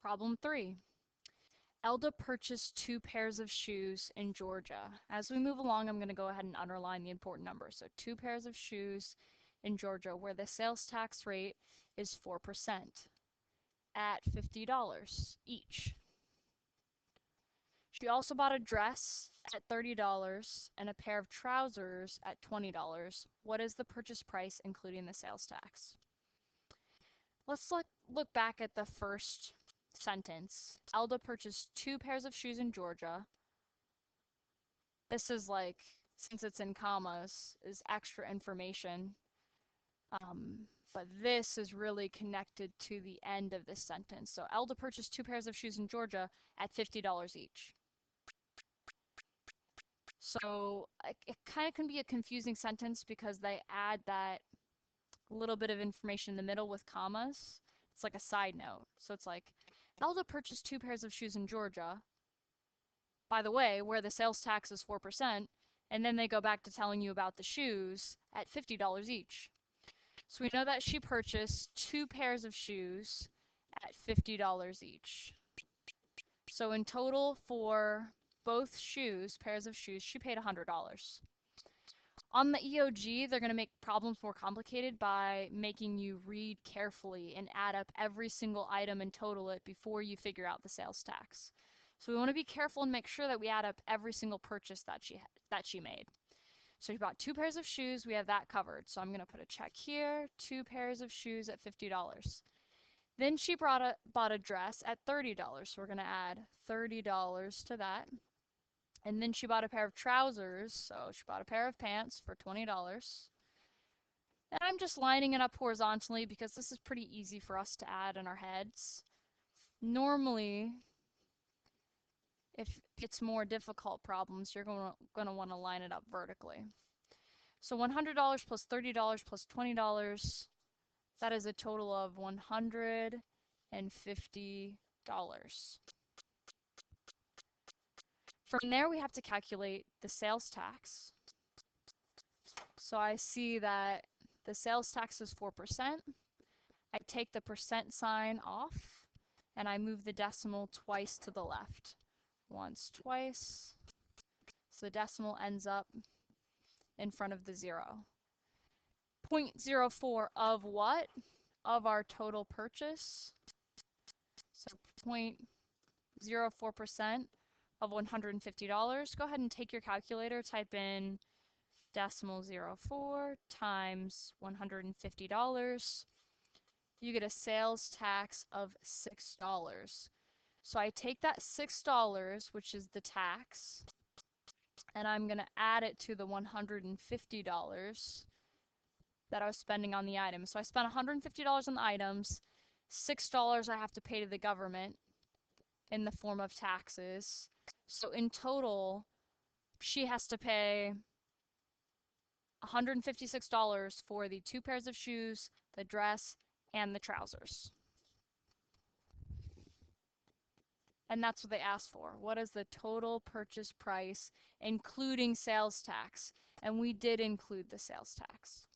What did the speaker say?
Problem 3. Elda purchased 2 pairs of shoes in Georgia. As we move along, I'm going to go ahead and underline the important numbers. So 2 pairs of shoes in Georgia where the sales tax rate is 4% at $50 each. She also bought a dress at $30 and a pair of trousers at $20. What is the purchase price including the sales tax? Let's look back at the first sentence. Elda purchased 2 pairs of shoes in Georgia. This is like, since it's in commas, is extra information. But this is really connected to the end of this sentence. So Elda purchased 2 pairs of shoes in Georgia at $50 each. So it kind of can be a confusing sentence because they add that little bit of information in the middle with commas. It's like a side note. So it's like, Elda purchased 2 pairs of shoes in Georgia, by the way, where the sales tax is 4%, and then they go back to telling you about the shoes at $50 each. So we know that she purchased 2 pairs of shoes at $50 each. So in total for both pairs of shoes, she paid $100. On the EOG, they're going to make problems more complicated by making you read carefully and add up every single item and total it before you figure out the sales tax. So we want to be careful and make sure that we add up every single purchase that she made. So she bought 2 pairs of shoes, we have that covered. So I'm going to put a check here, 2 pairs of shoes at $50. Then she bought a dress at $30. So we're going to add $30 to that. And then she bought a pair of trousers, so she bought a pair of pants for $20. And I'm just lining it up horizontally because this is pretty easy for us to add in our heads. Normally, if it's more difficult problems, you're going to want to line it up vertically. So $100 plus $30 plus $20, that is a total of $150. From there, we have to calculate the sales tax. So I see that the sales tax is 4%. I take the percent sign off, and I move the decimal twice to the left. Once, twice. So the decimal ends up in front of the 0. 0.04 of what? Of our total purchase. So 0.04% of $150. Go ahead and take your calculator, type in decimal 04 times $150. You get a sales tax of $6. So I take that $6, which is the tax, and I'm going to add it to the $150 that I was spending on the items. So I spent $150 on the items, $6 I have to pay to the government in the form of taxes. So in total, she has to pay $156 for the 2 pairs of shoes, the dress, and the trousers. And that's what they asked for. What is the total purchase price, including sales tax? And we did include the sales tax.